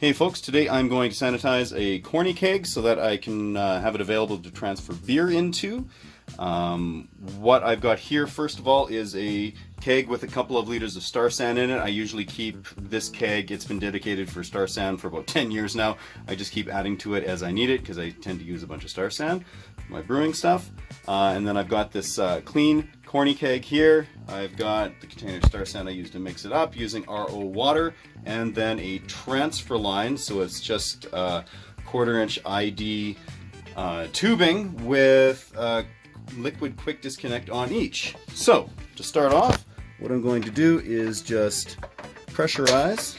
Hey folks, today I'm going to sanitize a Corny Keg so that I can have it available to transfer beer into. What I've got here, first of all, is a keg with a couple of liters of Star San in it. I usually keep this keg, it's been dedicated for Star San for about 10 years now. I just keep adding to it as I need it because I tend to use a bunch of Star San for my brewing stuff. And then I've got this clean Corny Keg here. I've got the container of Star San I use to mix it up using RO water, and then a transfer line, so it's just 1/4 inch ID tubing with liquid quick disconnect on each. So to start off, what I'm going to do is just pressurize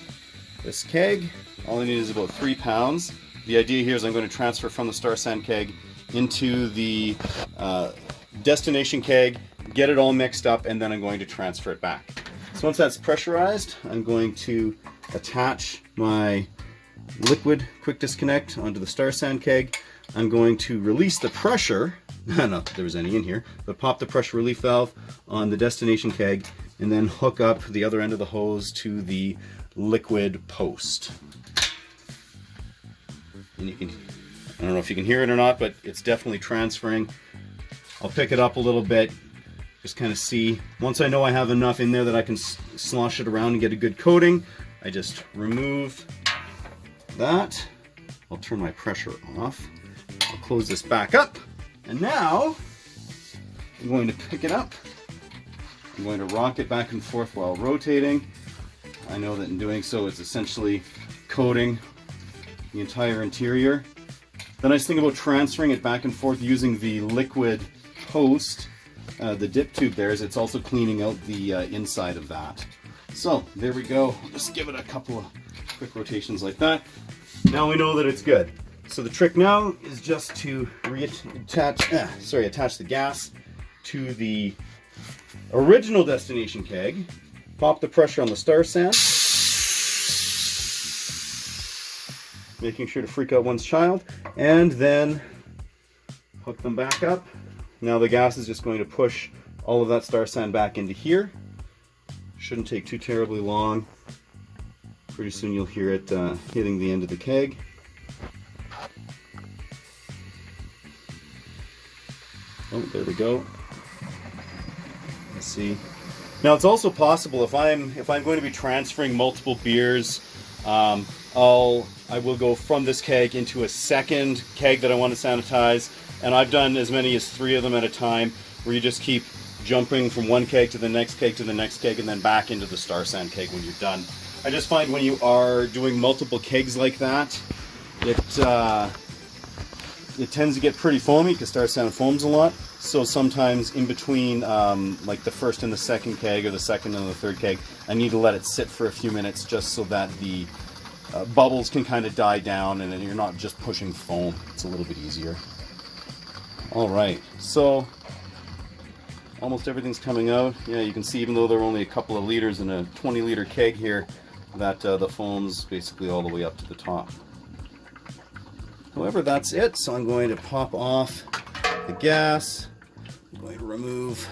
this keg. All I need is about 3 pounds. The idea here is I'm going to transfer from the Star San keg into the destination keg, get it all mixed up, and then I'm going to transfer it back. So once that's pressurized, I'm going to attach my liquid quick disconnect onto the Star San keg. I'm going to release the pressure, not that there was any in here, but pop the pressure relief valve on the destination keg and then hook up the other end of the hose to the liquid post. And you can, I don't know if you can hear it or not, but it's definitely transferring. I'll pick it up a little bit, just kind of see. Once I know I have enough in there that I can slosh it around and get a good coating, I just remove that. I'll turn my pressure off. I'll close this back up. And now I'm going to pick it up. I'm going to rock it back and forth while rotating. I know that in doing so it's essentially coating the entire interior. The nice thing about transferring it back and forth using the liquid post, the dip tube there, is it's also cleaning out the inside of that. So there we go. Just give it a couple of quick rotations like that. Now we know that it's good. So the trick now is just to attach the gas to the original destination keg, pop the pressure on the Star San, making sure to freak out one's child, and then hook them back up. Now the gas is just going to push all of that Star San back into here. Shouldn't take too terribly long. Pretty soon you'll hear it hitting the end of the keg. Oh, there we go. Let's see. Now it's also possible if I'm going to be transferring multiple beers, I will go from this keg into a second keg that I want to sanitize, and I've done as many as 3 of them at a time, where you just keep jumping from one keg to the next keg to the next keg and then back into the Star San keg when you're done. I just find when you are doing multiple kegs like that, it tends to get pretty foamy because Star San foams a lot. So sometimes in between like the first and the second keg, or the second and the third keg, I need to let it sit for a few minutes just so that the bubbles can kind of die down and then you're not just pushing foam. It's a little bit easier. Alright, so almost everything's coming out. Yeah, you can see even though there are only a couple of liters in a 20-liter keg here, that the foam's basically all the way up to the top. However, that's it. So I'm going to pop off the gas. I'm going to remove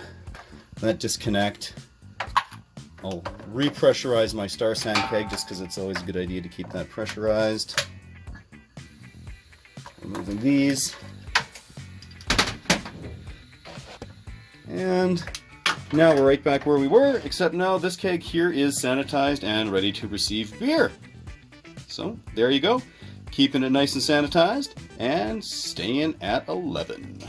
that disconnect. I'll repressurize my Star San keg just because it's always a good idea to keep that pressurized. Removing these. And now we're right back where we were, except now this keg here is sanitized and ready to receive beer. So there you go. Keeping it nice and sanitized and staying at 11.